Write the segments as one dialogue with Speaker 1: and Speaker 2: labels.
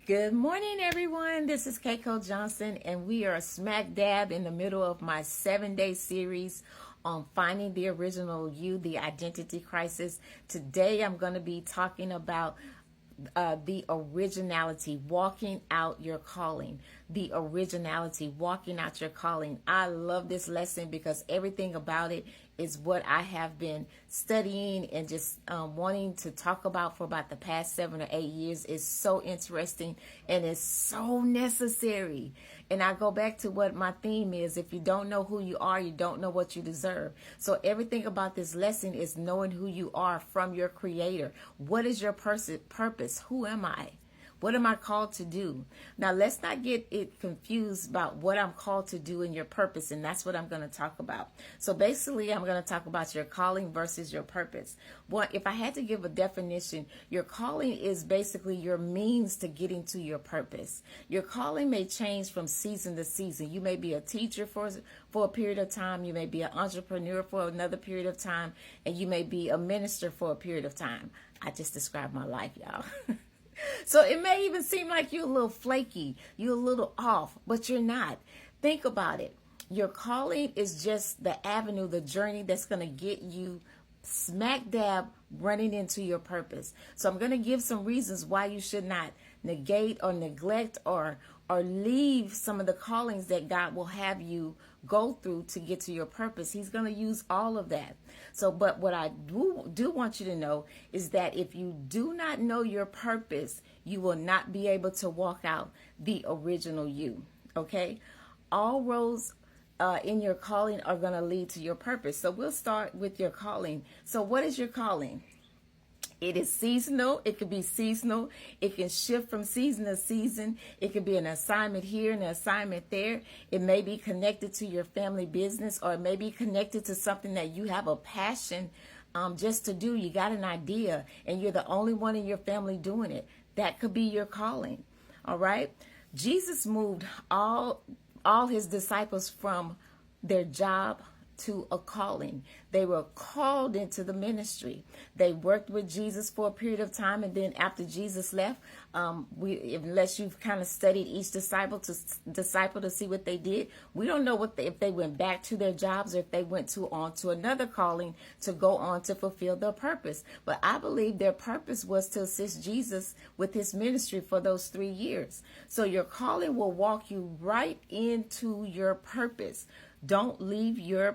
Speaker 1: Good morning, everyone. This is Keiko Johnson, and we are smack dab in the middle of my 7-day series on finding the original you, the identity crisis. Today, I'm going to be talking about the originality, walking out your calling. The originality, walking out your calling. I love this lesson because everything about it is what I have been studying and just wanting to talk about for about the past 7 or 8 years. Is so interesting and it's so necessary. And I go back to what my theme is. If you don't know who you are, you don't know what you deserve. So everything about this lesson is knowing who you are from your creator. What is your purpose? Who am I? What am I called to do? Now, let's not get it confused about what I'm called to do and your purpose, and that's what I'm going to talk about. So basically, I'm going to talk about your calling versus your purpose. Well, if I had to give a definition, your calling is basically your means to getting to your purpose. Your calling may change from season to season. You may be a teacher for a period of time. You may be an entrepreneur for another period of time, and you may be a minister for a period of time. I just described my life, y'all. So it may even seem like you're a little flaky, you're a little off, but you're not. Think about it. Your calling is just the avenue, the journey that's going to get you smack dab running into your purpose. So I'm going to give some reasons why you should not negate or neglect or leave some of the callings that God will have you go through to get to your purpose. He's going to use all of that. So, but what I do want you to know is that if you do not know your purpose, you will not be able to walk out the original you. Okay? All roads in your calling are going to lead to your purpose. So we'll start with your calling. So what is your calling? It is seasonal. It could be seasonal. It can shift from season to season. It could be an assignment here and an assignment there. It may be connected to your family business, or it may be connected to something that you have a passion just to do. You got an idea and you're the only one in your family doing it. That could be your calling. All right. Jesus moved all his disciples from their job to a calling. They were called into the ministry. They worked with Jesus for a period of time, and then after Jesus left, unless you've kind of studied each disciple to see what they did, we don't know if they went back to their jobs or if they went on to another calling to go on to fulfill their purpose. But I believe their purpose was to assist Jesus with his ministry for those 3 years. So your calling will walk you right into your purpose. Don't leave your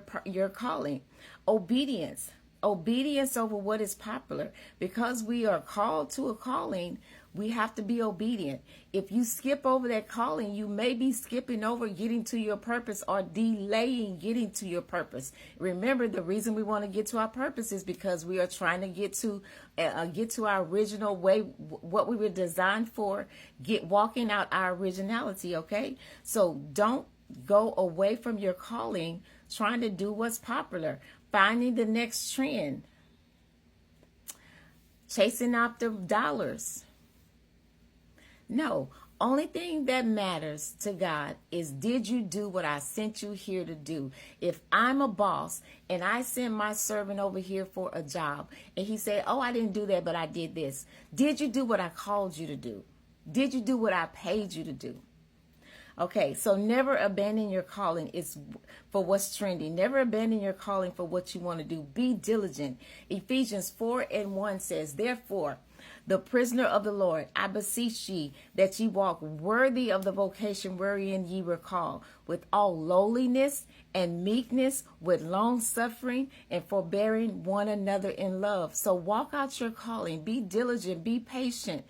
Speaker 1: calling. Obedience over what is popular. Because we are called to a calling, we have to be obedient. If you skip over that calling, you may be skipping over getting to your purpose or delaying getting to your purpose. Remember, the reason we want to get to our purpose is because we are trying to get to our original way, what we were designed for, walking out our originality, okay? So don't go away from your calling trying to do what's popular, finding the next trend, chasing after dollars. No, only thing that matters to God is, did you do what I sent you here to do? If I'm a boss and I send my servant over here for a job and he said, oh, I didn't do that, but I did this. Did you do what I called you to do? Did you do what I paid you to do? Okay, so never abandon your calling. It's for what's trending. Never abandon your calling for what you want to do. Be diligent. Ephesians 4:1 says, therefore, the prisoner of the Lord, I beseech ye that ye walk worthy of the vocation wherein ye were called, with all lowliness and meekness, with long suffering and forbearing one another in love. So walk out your calling. Be diligent. Be patient.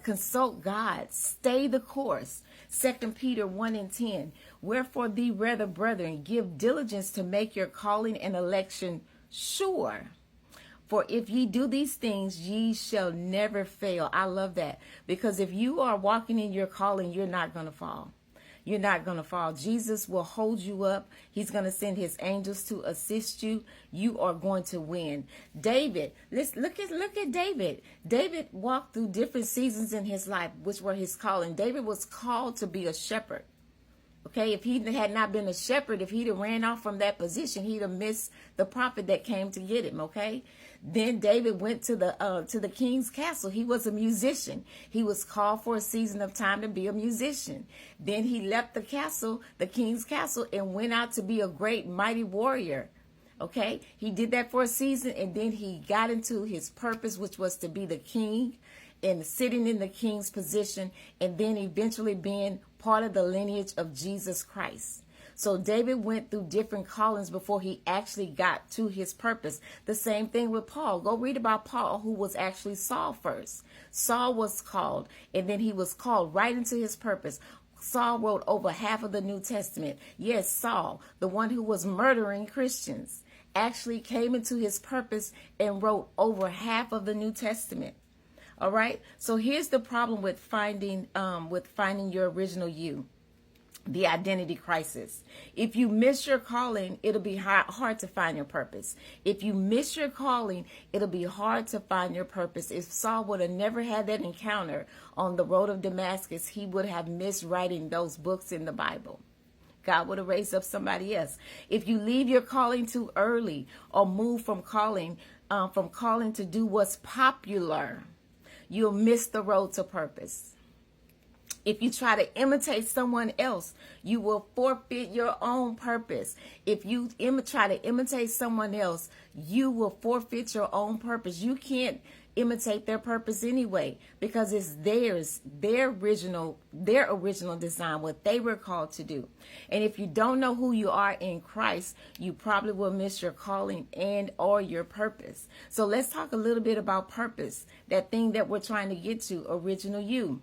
Speaker 1: Consult God. Stay the course. 2 Peter 1:10. Wherefore thee rather, brethren, give diligence to make your calling and election sure. For if ye do these things, ye shall never fail. I love that. Because if you are walking in your calling, you're not going to fall. You're not going to fall. Jesus will hold you up. He's going to send his angels to assist you. You are going to win. David, let's look at David. David walked through different seasons in his life, which were his calling. David was called to be a shepherd. Okay, if he had not been a shepherd, if he'd have ran off from that position, he'd have missed the prophet that came to get him, okay? Then David went to the king's castle. He was a musician. He was called for a season of time to be a musician. Then he left the castle, the king's castle, and went out to be a great mighty warrior. Okay, he did that for a season, and then he got into his purpose, which was to be the king and sitting in the king's position, and then eventually being part of the lineage of Jesus Christ. So David went through different callings before he actually got to his purpose. The same thing with Paul. Go read about Paul, who was actually Saul first. Saul was called, and then he was called right into his purpose. Saul wrote over half of the New Testament. Yes, Saul, the one who was murdering Christians, actually came into his purpose and wrote over half of the New Testament. All right. So here's the problem with finding your original you, the identity crisis. If you miss your calling, it'll be hard to find your purpose. If you miss your calling, it'll be hard to find your purpose. If Saul would have never had that encounter on the road of Damascus, he would have missed writing those books in the Bible. God would have raised up somebody else. If you leave your calling too early or move from calling to do what's popular, you'll miss the road to purpose. If you try to imitate someone else, you will forfeit your own purpose. If you try to imitate someone else, you will forfeit your own purpose. You can't imitate their purpose anyway, because it's theirs, their original design, what they were called to do. And if you don't know who you are in Christ, you probably will miss your calling and or your purpose. So let's talk a little bit about purpose, that thing that we're trying to get to, original you.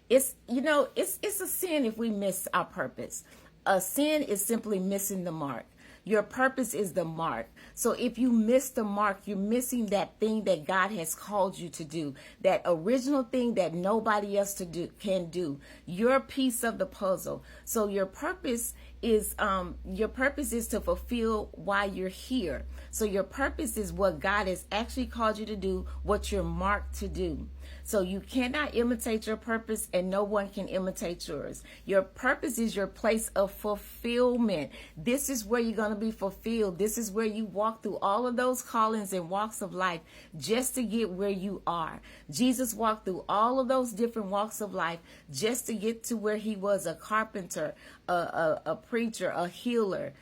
Speaker 1: It's a sin if we miss our purpose. A sin is simply missing the mark. Your purpose is the mark. So if you miss the mark, you're missing that thing that God has called you to do, that original thing that nobody else can do, your piece of the puzzle. So your purpose is to fulfill why you're here. So your purpose is what God has actually called you to do, what you're marked to do. So you cannot imitate your purpose, and no one can imitate yours. Your purpose is your place of fulfillment. This is where you're going to be fulfilled. This is where you walk through all of those callings and walks of life just to get where you are. Jesus walked through all of those different walks of life just to get to where he was: a carpenter, a preacher, a healer,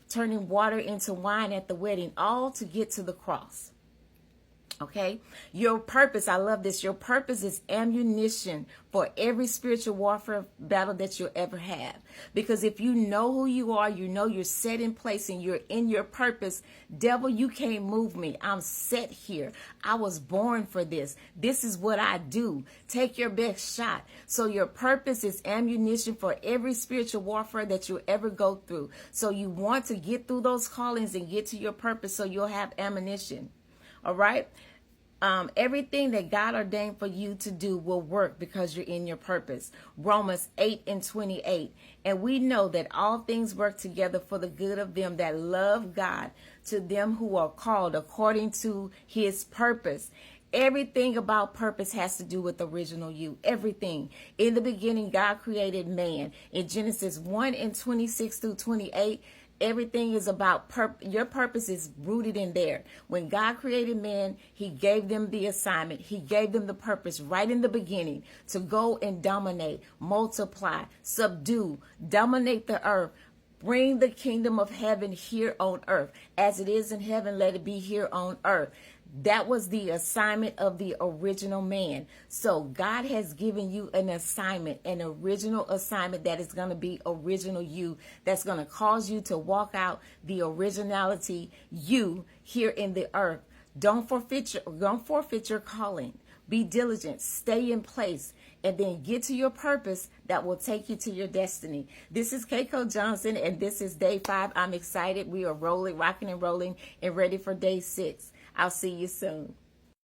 Speaker 1: turning water into wine at the wedding, all to get to the cross. Okay, your purpose, I love this. Your purpose is ammunition for every spiritual warfare battle that you'll ever have. Because if you know who you are, you know you're set in place and you're in your purpose. Devil, you can't move me. I'm set here. I was born for this. This is what I do. Take your best shot. So your purpose is ammunition for every spiritual warfare that you'll ever go through. So you want to get through those callings and get to your purpose so you'll have ammunition. All right. Everything that God ordained for you to do will work because you're in your purpose. Romans 8:28. And we know that all things work together for the good of them that love God, to them who are called according to his purpose. Everything about purpose has to do with original you. Everything. In the beginning, God created man. In Genesis 1:26-28, everything is about your purpose is rooted in there. When God created man, he gave them the assignment. He gave them the purpose right in the beginning to go and dominate, multiply, subdue, dominate the earth. Bring the kingdom of heaven here on earth. As it is in heaven, let it be here on earth. That was the assignment of the original man. So God has given you an assignment, an original assignment that is going to be original you, that's going to cause you to walk out the originality you here in the earth. Don't forfeit your calling. Be diligent, stay in place, and then get to your purpose that will take you to your destiny. This is Keiko Johnson, and this is day 5. I'm excited. We are rolling, rocking and rolling, and ready for day 6. I'll see you soon.